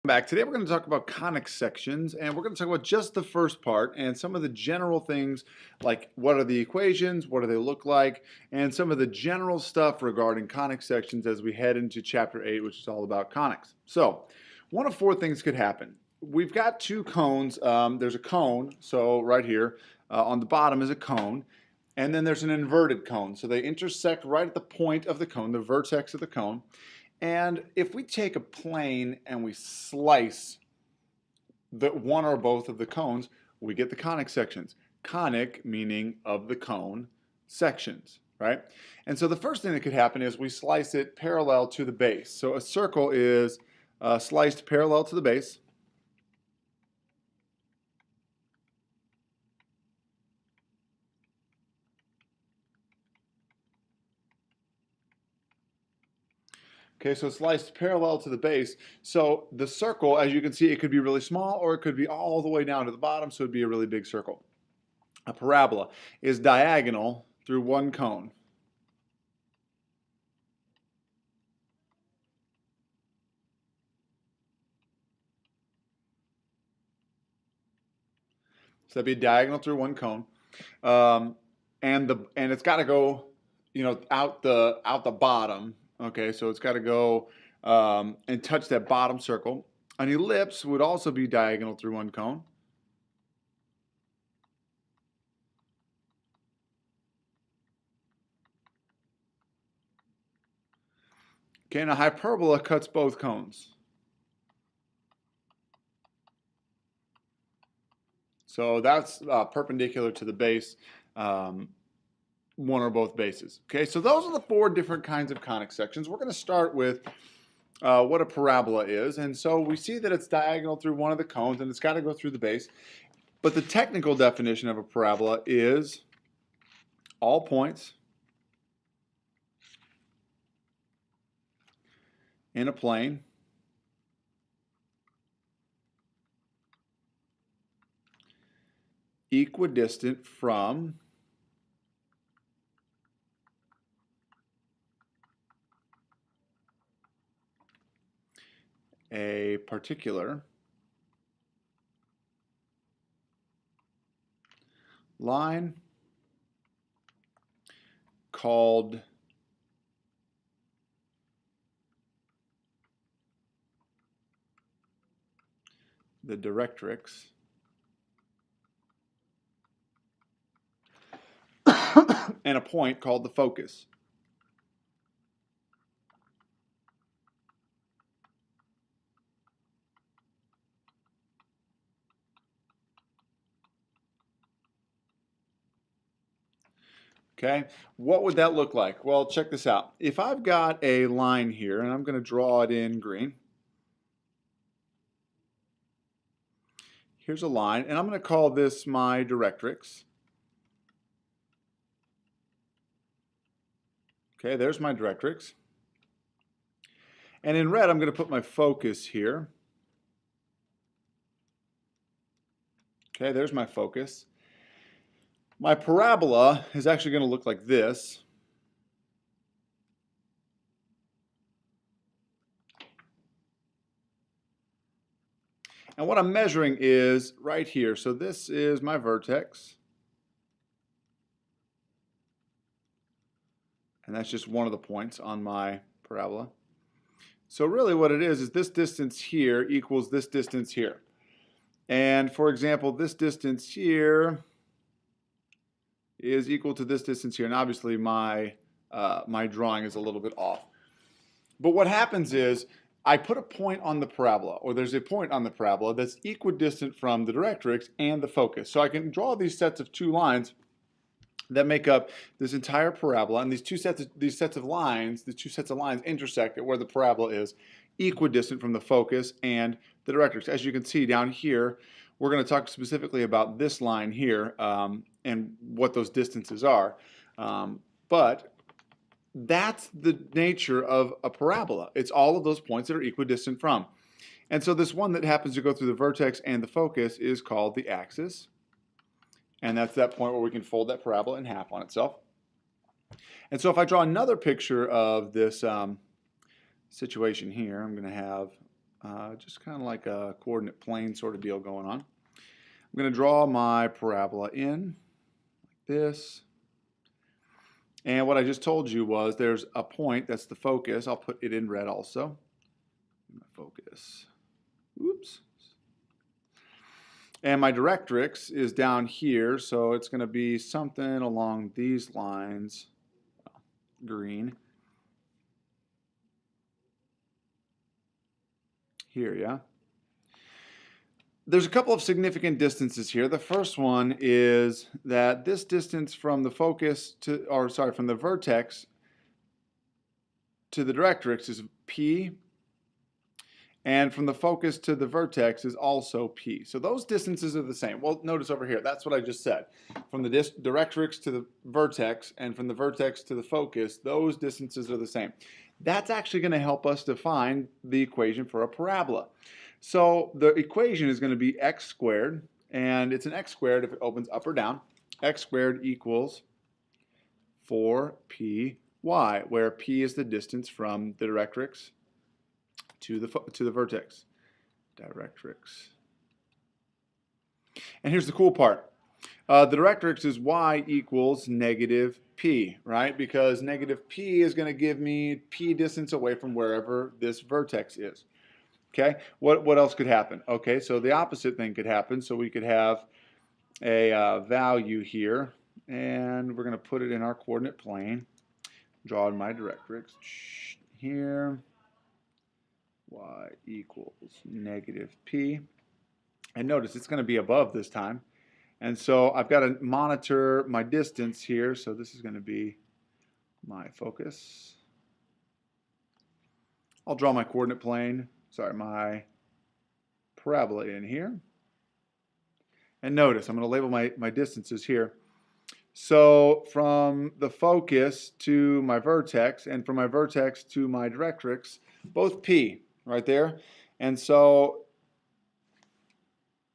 Back. Today we're going to talk about conic sections, and we're going to talk about just the first part and some of the general things like what are the equations, what do they look like, and some of the general stuff regarding conic sections as we head into chapter 8, which is all about conics. So one of four things could happen. We've got two cones. There's a cone, so right here on the bottom is a cone, and then there's an inverted cone. So they intersect right at the point of the cone, the vertex of the cone. And if we take a plane and we slice the one or both of the cones, we get the conic sections. Conic meaning of the cone, sections, right? And so the first thing that could happen is we slice it parallel to the base. So a circle is sliced parallel to the base. Okay, so it's sliced parallel to the base. So the circle, as you can see, it could be really small or it could be all the way down to the bottom, so it'd be a really big circle. A parabola is diagonal through one cone. So that'd be diagonal through one cone, and it's got to go, out the bottom. Okay, so it's got to go and touch that bottom circle. An ellipse would also be diagonal through one cone. Okay, and a hyperbola cuts both cones. So that's perpendicular to the base, one or both bases. Okay, so those are the four different kinds of conic sections. We're going to start with what a parabola is. And so we see that it's diagonal through one of the cones and it's got to go through the base. But the technical definition of a parabola is all points in a plane equidistant from a particular line called the directrix and a point called the focus. Okay, what would that look like? Well, check this out. If I've got a line here, and I'm going to draw it in green. Here's a line, and I'm going to call this my directrix. Okay, there's my directrix. And in red, I'm going to put my focus here. Okay, there's my focus. My parabola is actually going to look like this. And what I'm measuring is right here. So this is my vertex. And that's just one of the points on my parabola. So really what it is this distance here equals this distance here. And for example, this distance here is equal to this distance here. And obviously my drawing is a little bit off. But what happens is I put a point on the parabola, or there's a point on the parabola that's equidistant from the directrix and the focus. So I can draw these sets of two lines that make up this entire parabola, and these two sets of lines intersect at where the parabola is equidistant from the focus and the directrix. As you can see down here, we're going to talk specifically about this line here and what those distances are. But that's the nature of a parabola. It's all of those points that are equidistant from. And so this one that happens to go through the vertex and the focus is called the axis. And that's that point where we can fold that parabola in half on itself. And so if I draw another picture of this situation here, I'm going to have just kind of like a coordinate plane sort of deal going on. I'm going to draw my parabola in like this. And what I just told you was there's a point, that's the focus. I'll put it in red also. My focus. Oops. And my directrix is down here, so it's going to be something along these lines. Green. Here, yeah? There's a couple of significant distances here. The first one is that this distance from the focus to, or sorry, from the vertex to the directrix is P, and from the focus to the vertex is also P. So those distances are the same. Well, notice over here, that's what I just said. From the directrix to the vertex and from the vertex to the focus, those distances are the same. That's actually going to help us define the equation for a parabola. So the equation is going to be x squared, and it's an x squared if it opens up or down. X squared equals 4py, where p is the distance from the directrix to the vertex. Directrix. And here's the cool part. The directrix is y equals negative p, right? Because negative p is going to give me p distance away from wherever this vertex is. Okay, what else could happen? Okay, so the opposite thing could happen. So we could have a value here, and we're going to put it in our coordinate plane. Draw in my directrix here. Y equals negative p. And notice it's going to be above this time. And so I've got to monitor my distance here. So this is going to be my focus. I'll draw my coordinate plane. Sorry, my parabola in here. And notice, I'm going to label my distances here. So from the focus to my vertex, and from my vertex to my directrix, both P, right there. And so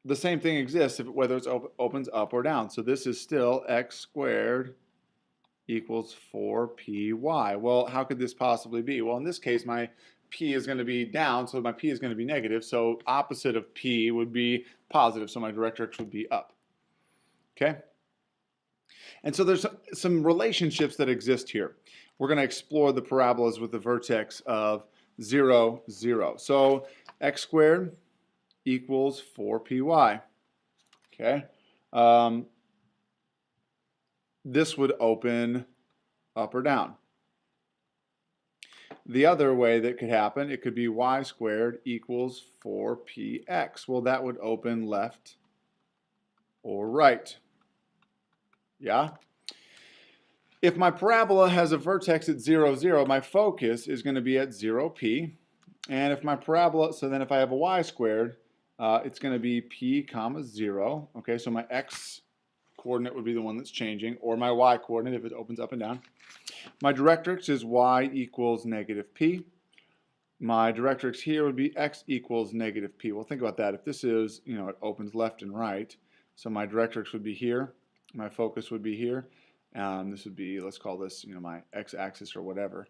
the same thing exists whether it opens up or down. So this is still x squared equals 4py. Well, how could this possibly be? Well, in this case, my p is going to be down, so my p is going to be negative. So opposite of p would be positive, so my directrix would be up. Okay? And so there's some relationships that exist here. We're going to explore the parabolas with the vertex of 0, 0. So x squared equals 4py. Okay? This would open up or down. The other way that could happen, it could be y squared equals 4px. Well, that would open left or right. Yeah? If my parabola has a vertex at 0, 0, my focus is going to be at 0p. And if my parabola, so then if I have a y squared, it's going to be p comma 0. Okay, so my x coordinate would be the one that's changing, or my y coordinate if it opens up and down. My directrix is y equals negative p. My directrix here would be x equals negative p. Well, think about that. If this is, it opens left and right, so my directrix would be here. My focus would be here. This would be, let's call this, my x-axis or whatever.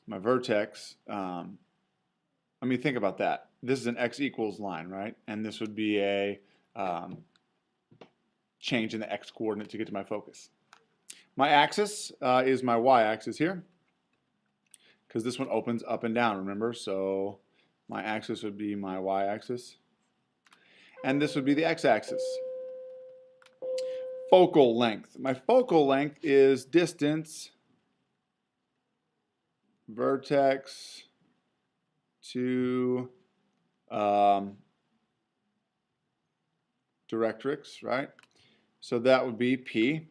My vertex, think about that. This is an x equals line, right? And this would be a change in the x coordinate to get to my focus. My axis is my y-axis here, because this one opens up and down, remember? So my axis would be my y-axis, and this would be the x-axis. Focal length. My focal length is distance vertex to directrix, right? So that would be p.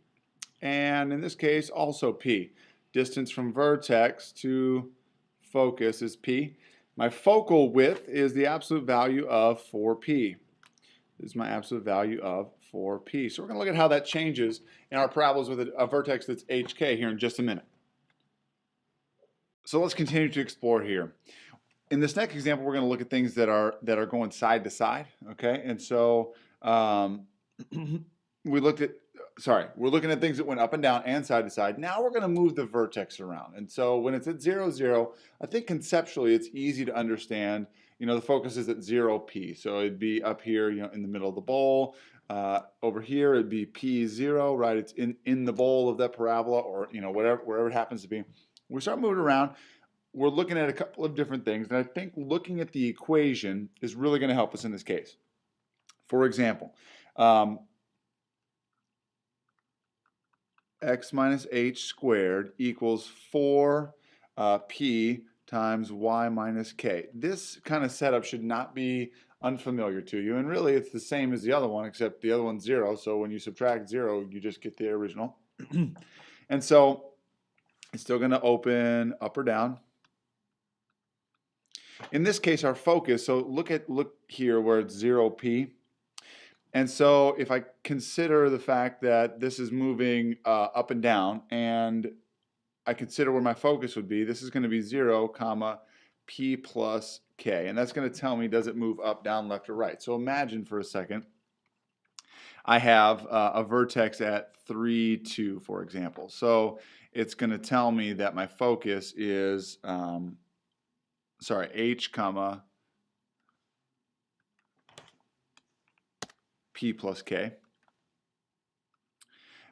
And in this case, also p. Distance from vertex to focus is p. My focal width is the absolute value of 4p. This is my absolute value of 4p. So we're going to look at how that changes in our parabolas with a vertex that's hk here in just a minute. So let's continue to explore here. In this next example, we're going to look at things that are going side to side. Okay, and so we're looking at things that went up and down and side to side. Now we're going to move the vertex around. And so when it's at 0, 0, I think conceptually it's easy to understand, the focus is at 0p. So it'd be up here, in the middle of the bowl. Over here, it'd be p0, right? It's in the bowl of that parabola, or wherever it happens to be. We start moving around. We're looking at a couple of different things, and I think looking at the equation is really going to help us in this case. For example, x minus h squared equals 4p times y minus k. This kind of setup should not be unfamiliar to you, and really it's the same as the other one, except the other one's 0, so when you subtract 0, you just get the original. And so it's still going to open up or down. In this case, our focus, so look here where it's 0p. And so if I consider the fact that this is moving up and down, and I consider where my focus would be, this is going to be 0, comma, p plus k. And that's going to tell me, does it move up, down, left, or right? So imagine for a second, I have a vertex at 3, 2, for example. So it's going to tell me that my focus is, h, comma, p plus k.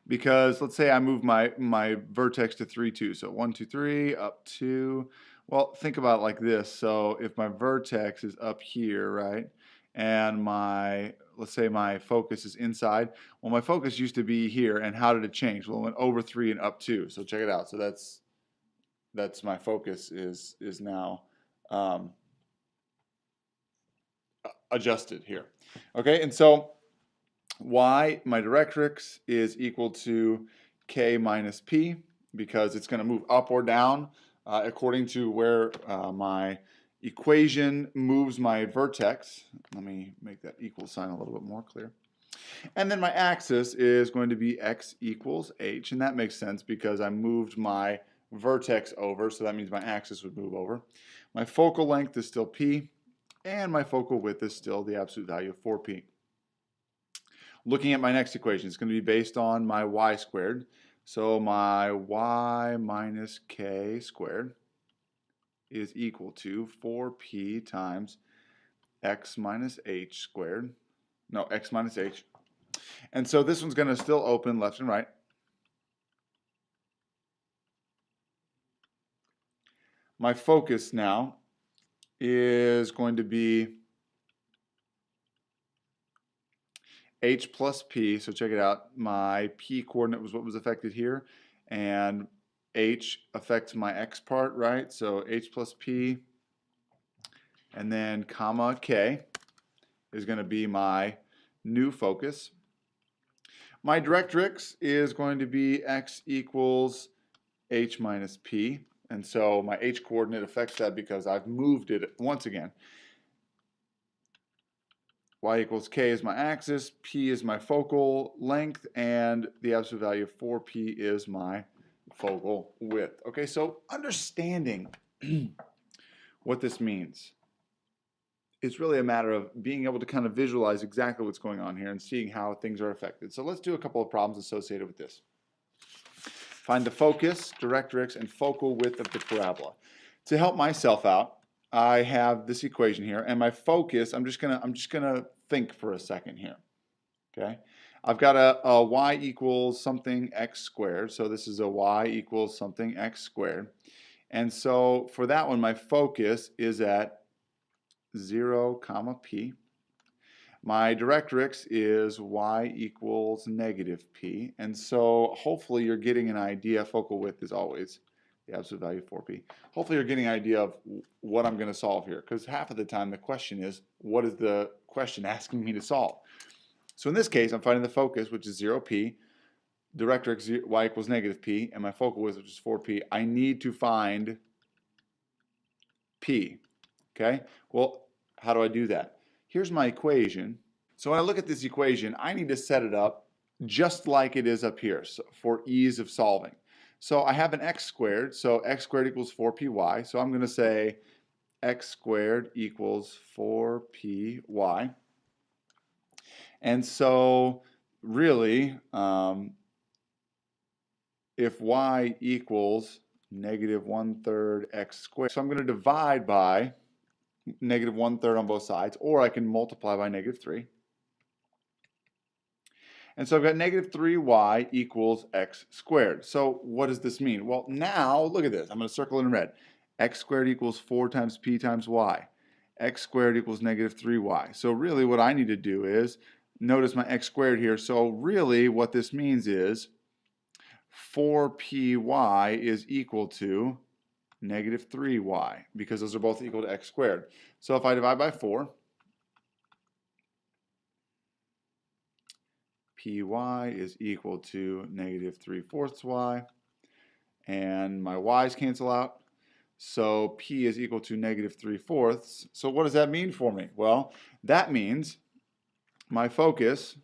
Because let's say I move my vertex to 3, 2. So 1, 2, 3, up 2. Well, think about it like this. So if my vertex is up here, right, and let's say my focus is inside. Well, my focus used to be here, and how did it change? Well, it went over 3 and up 2. So check it out. So that's my focus is now adjusted here. Okay, and so y, my directrix, is equal to k minus p, because it's going to move up or down according to where my equation moves my vertex. Let me make that equal sign a little bit more clear. And then my axis is going to be x equals h, and that makes sense because I moved my vertex over, so that means my axis would move over. My focal length is still p, and my focal width is still the absolute value of 4p. Looking at my next equation, it's going to be based on my y squared. So my y minus k squared is equal to 4p times x minus h squared. No, x minus h. And so this one's going to still open left and right. My focus now is going to be h plus p. So check it out. My p coordinate was what was affected here, and h affects my x part, right? So h plus p, and then comma k is going to be my new focus. My directrix is going to be x equals h minus p, and so my h coordinate affects that because I've moved it once again. Y equals k is my axis, p is my focal length, and the absolute value of 4p is my focal width. Okay, so understanding what this means is really a matter of being able to kind of visualize exactly what's going on here and seeing how things are affected. So let's do a couple of problems associated with this. Find the focus, directrix, and focal width of the parabola. To help myself out, I have this equation here, and my focus, I'm just gonna think for a second here. Okay, I've got a y equals something x squared, so this is a y equals something x squared, and so for that one, my focus is at 0, comma p. My directrix is y equals negative p, and so hopefully you're getting an idea. Focal width is always the absolute value of 4p. Hopefully you're getting an idea of what I'm going to solve here, because half of the time the question is, what is the question asking me to solve? So in this case, I'm finding the focus, which is 0p, directrix y equals negative p, and my focal width, which is 4p. I need to find p. Okay? Well, how do I do that? Here's my equation. So when I look at this equation, I need to set it up just like it is up here, so for ease of solving. So I have an x squared, so x squared equals 4py. So I'm going to say x squared equals 4py. And so really, if y equals negative 1/3 x squared, so I'm going to divide by negative 1/3 on both sides, or I can multiply by negative 3. And so I've got negative 3y equals x squared. So what does this mean? Well, now look at this. I'm going to circle it in red. X squared equals 4 times p times y. X squared equals negative 3y. So really what I need to do is, notice my x squared here. So really what this means is 4py is equal to negative 3y, because those are both equal to x squared. So if I divide by 4, py is equal to negative 3/4 y, and my y's cancel out. So p is equal to negative 3/4. So what does that mean for me? Well, that means my focus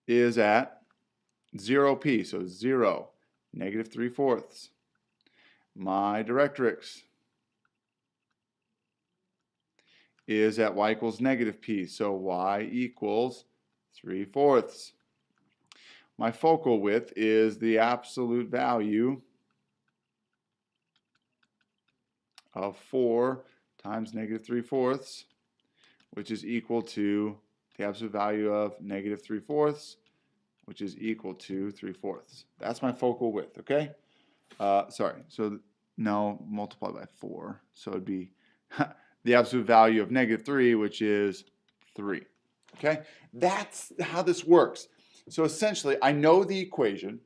is at 0p, so 0, negative 3/4. My directrix is at y equals negative p, so y equals 3/4. My focal width is the absolute value of 4 times negative 3/4, which is equal to the absolute value of negative 3/4, which is equal to 3/4. That's my focal width, okay? Sorry, so no, multiply by 4. So it'd be the absolute value of negative 3, which is 3. Okay? That's how this works. So essentially, I know the equation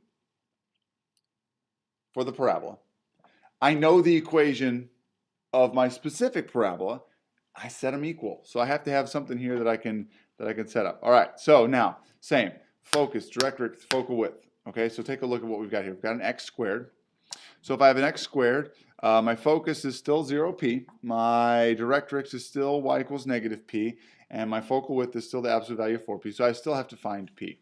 for the parabola. I know the equation of my specific parabola. I set them equal. So I have to have something here that I can set up. All right, so now, same. Focus, directrix, focal width. Okay, so take a look at what we've got here. We've got an x squared. So if I have an x squared, my focus is still 0p, my directrix is still y equals negative p, and my focal width is still the absolute value of 4p, so I still have to find p.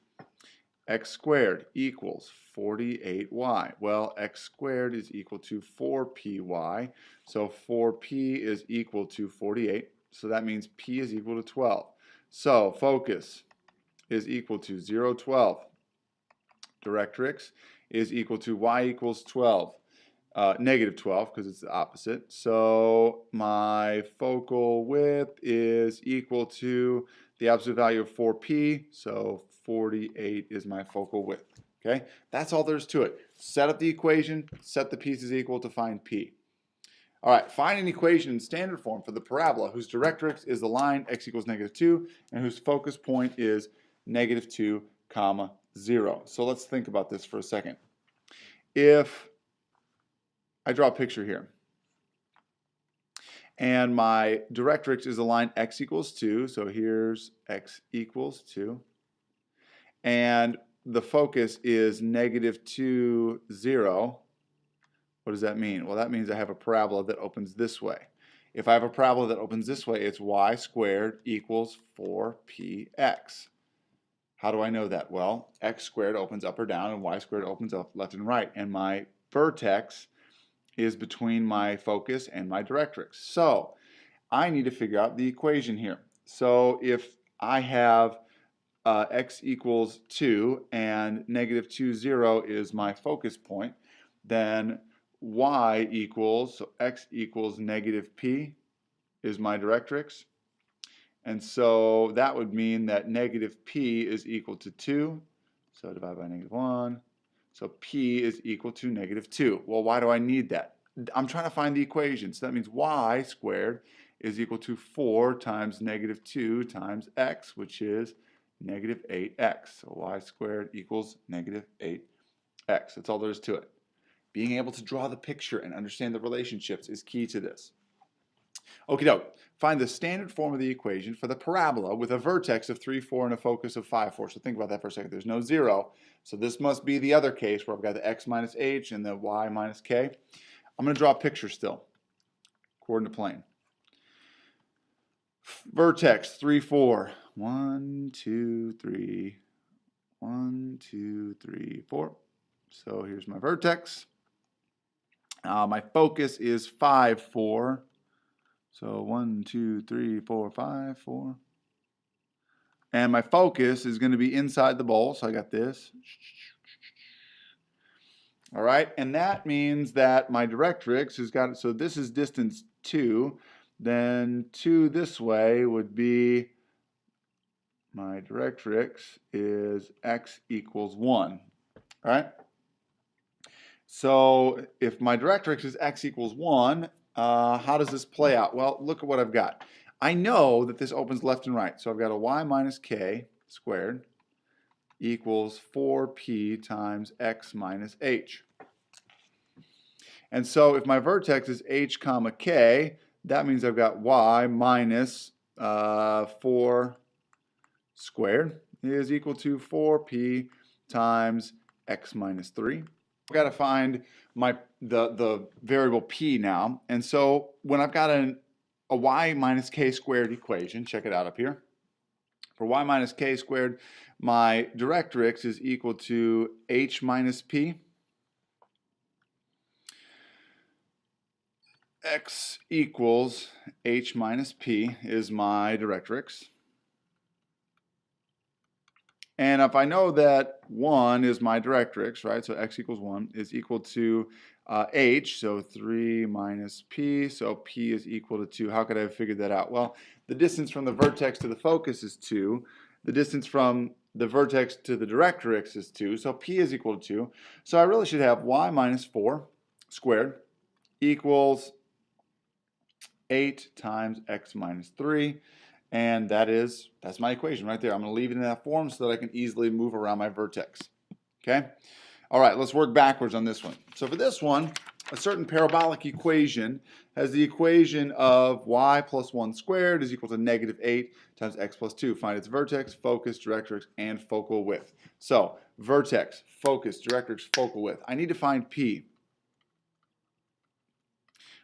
X squared equals 48y. Well, x squared is equal to 4py, so 4p is equal to 48, so that means p is equal to 12. So focus is equal to 0, 12. Directrix is equal to y equals 12. Negative 12, because it's the opposite. So my focal width is equal to the absolute value of 4p, so 48 is my focal width. Okay, that's all there is to it. Set up the equation, set the pieces equal to find p. All right, find an equation in standard form for the parabola whose directrix is the line x equals negative 2 and whose focus point is negative 2, comma 0. So let's think about this for a second. If I draw a picture here, and my directrix is the line x equals 2, so here's x equals 2, and the focus is negative 2, 0. What does that mean? Well, that means I have a parabola that opens this way. If I have a parabola that opens this way, it's y squared equals 4px. How do I know that? Well, x squared opens up or down, and y squared opens up left and right, and my vertex is between my focus and my directrix. So I need to figure out the equation here. So if I have x equals 2 and negative 2, 0 is my focus point, then y equals, so x equals negative p is my directrix. And so that would mean that negative p is equal to 2. So divide by negative 1. So p is equal to negative 2. Well, why do I need that? I'm trying to find the equation. So that means y squared is equal to 4 times negative 2 times x, which is negative 8x. So y squared equals negative 8x. That's all there is to it. Being able to draw the picture and understand the relationships is key to this. Okie doke. Find the standard form of the equation for the parabola with a vertex of 3, 4 and a focus of 5, 4. So think about that for a second. There's no 0. So this must be the other case where I've got the x minus h and the y minus k. I'm going to draw a picture still. Coordinate plane. Vertex 3, 4. 1, 2, 3. 1, 2, 3, 4. So here's my vertex. My focus is 5, 4. So 1, 2, 3, 4, 5, 4. And my focus is going to be inside the bowl. So I got this. All right. And that means that my directrix has got, so this is distance 2, then 2 this way would be, my directrix is x equals 1, right? So if my directrix is x equals 1, how does this play out? Well, look at what I've got. I know that this opens left and right, so I've got a y minus k squared equals 4p times x minus h. And so if my vertex is h comma k, that means I've got y minus 4 squared is equal to 4p times x minus 3. I've got to find the variable p now. And so when I've got a y minus k squared equation, check it out up here. For y minus k squared, my directrix is equal to h minus p. X equals h minus p is my directrix. And if I know that 1 is my directrix, right, so x equals 1 is equal to h, so 3 minus p, so p is equal to 2. How could I have figured that out? Well, the distance from the vertex to the focus is 2. The distance from the vertex to the directrix is 2, so p is equal to 2. So I really should have y minus 4 squared equals 8 times x minus 3. And that's my equation right there. I'm going to leave it in that form so that I can easily move around my vertex. Okay? All right, let's work backwards on this one. So for this one, a certain parabolic equation has the equation of y plus 1 squared is equal to negative 8 times x plus 2. Find its vertex, focus, directrix, and focal width. So vertex, focus, directrix, focal width. I need to find p.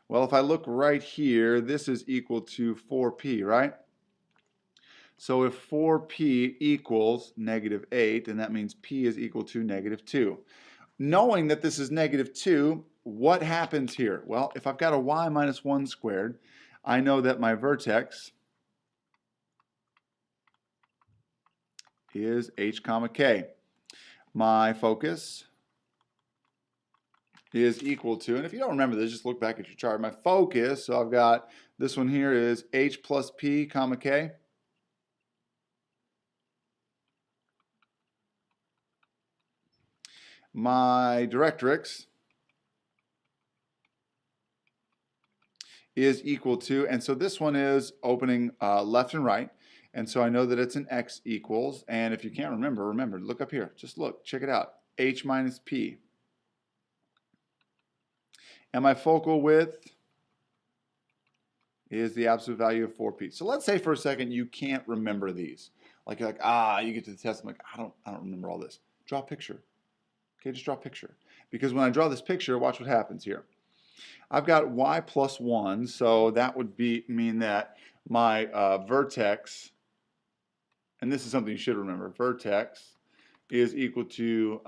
Well, if I look right here, this is equal to 4p, right? So if 4p equals negative 8, then that means p is equal to negative 2. Knowing that this is negative 2, what happens here? Well, if I've got a y minus 1 squared, I know that my vertex is h comma k. My focus is equal to, and if you don't remember this, just look back at your chart. My focus, so I've got this one here is h plus p comma k. My directrix is equal to, and so this one is opening left and right, and so I know that it's an x equals, and if you can't remember, look up here, just look, check it out, h minus p. And my focal width is the absolute value of 4p. So let's say for a second you can't remember these. Like you're like, you get to the test, I'm like, I don't remember all this. Draw a picture. Okay, just draw a picture. Because when I draw this picture, watch what happens here. I've got y plus 1, so that would mean that my vertex, and this is something you should remember, vertex is equal to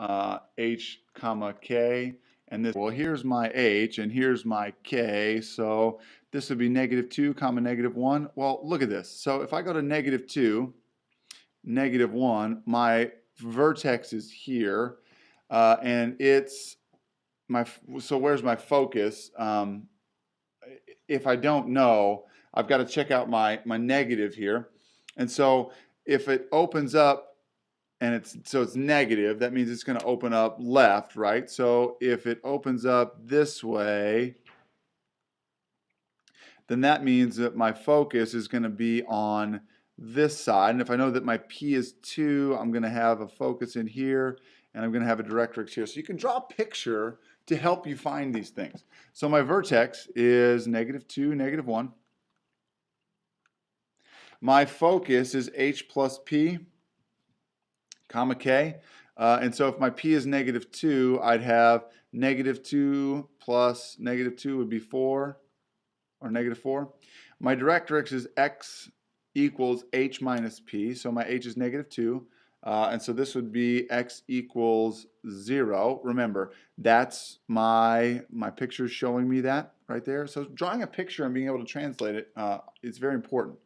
h comma k, and this, well, here's my h and here's my k, so this would be negative 2 comma negative 1. Well, look at this. So if I go to negative 2, negative 1, my vertex is here, and it's so where's my focus? If I don't know, I've got to check out my negative here. And so if it opens up and it's negative, that means it's going to open up left, right? So if it opens up this way, then that means that my focus is going to be on this side. And if I know that my P is 2, I'm going to have a focus in here, and I'm going to have a directrix here. So you can draw a picture to help you find these things. So my vertex is negative 2, negative 1. My focus is h plus p, comma k. And so if my p is negative 2, I'd have negative 2 plus negative 2 would be 4, or negative 4. My directrix is x equals h minus p, so my h is negative 2. And so this would be x equals 0. Remember, that's my picture showing me that right there. So drawing a picture and being able to translate it is very important.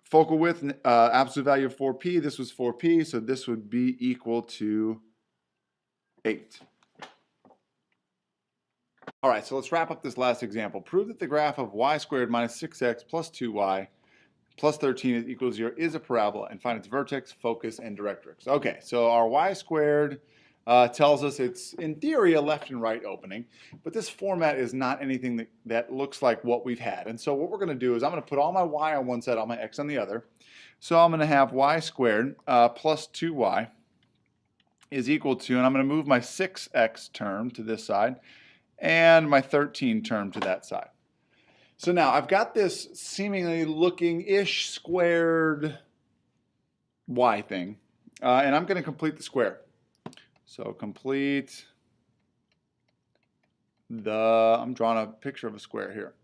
Focal width, absolute value of 4p. This was 4p, so this would be equal to 8. All right, so let's wrap up this last example. Prove that the graph of y squared minus 6x plus 2y plus 13 is equal to 0 is a parabola, and find its vertex, focus, and directrix. Okay, so our y squared tells us it's, in theory, a left and right opening, but this format is not anything that looks like what we've had. And so what we're going to do is I'm going to put all my y on one side, all my x on the other. So I'm going to have y squared plus 2y is equal to, and I'm going to move my 6x term to this side and my 13 term to that side. So now I've got this seemingly looking-ish squared y thing, and I'm going to complete the square. So complete I'm drawing a picture of a square here.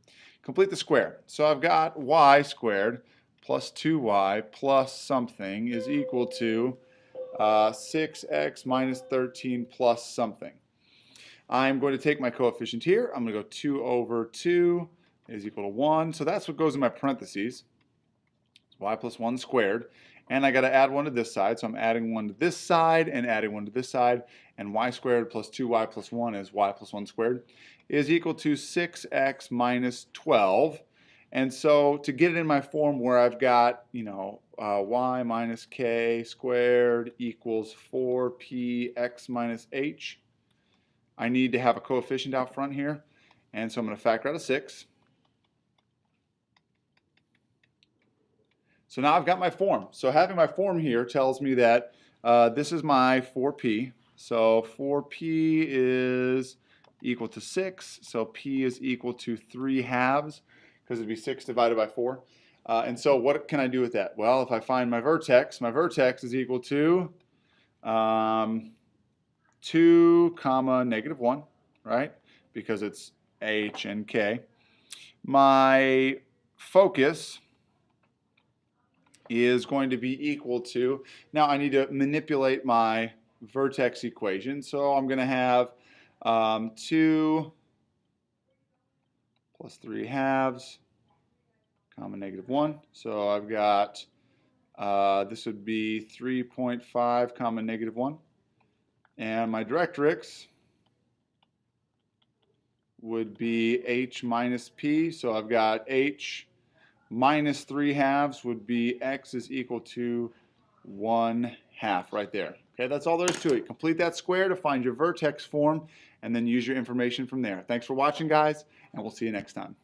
Complete the square. So I've got y squared plus 2y plus something is equal to 6x minus 13 plus something. I'm going to take my coefficient here. I'm going to go 2 over 2 is equal to 1. So that's what goes in my parentheses. Y plus 1 squared. And I got to add 1 to this side. So I'm adding 1 to this side and adding 1 to this side. And y squared plus 2y plus 1 is y plus 1 squared is equal to 6x minus 12. And so to get it in my form where I've got, y minus k squared equals 4px minus h, I need to have a coefficient out front here. And so I'm going to factor out a 6. So now I've got my form. So having my form here tells me that this is my 4p. So 4p is equal to 6. So p is equal to 3/2 because it'd be 6 divided by 4. And so what can I do with that? Well, if I find my vertex is equal to 2 comma negative 1, right? Because it's h and k. My focus is going to be equal to, now I need to manipulate my vertex equation. So I'm going to have 2 plus 3/2 comma negative 1. So I've got, this would be 3.5 comma negative 1. And my directrix would be h minus p. So I've got h minus 3/2 would be x is equal to 1/2 right there. Okay, that's all there is to it. Complete that square to find your vertex form and then use your information from there. Thanks for watching, guys, and we'll see you next time.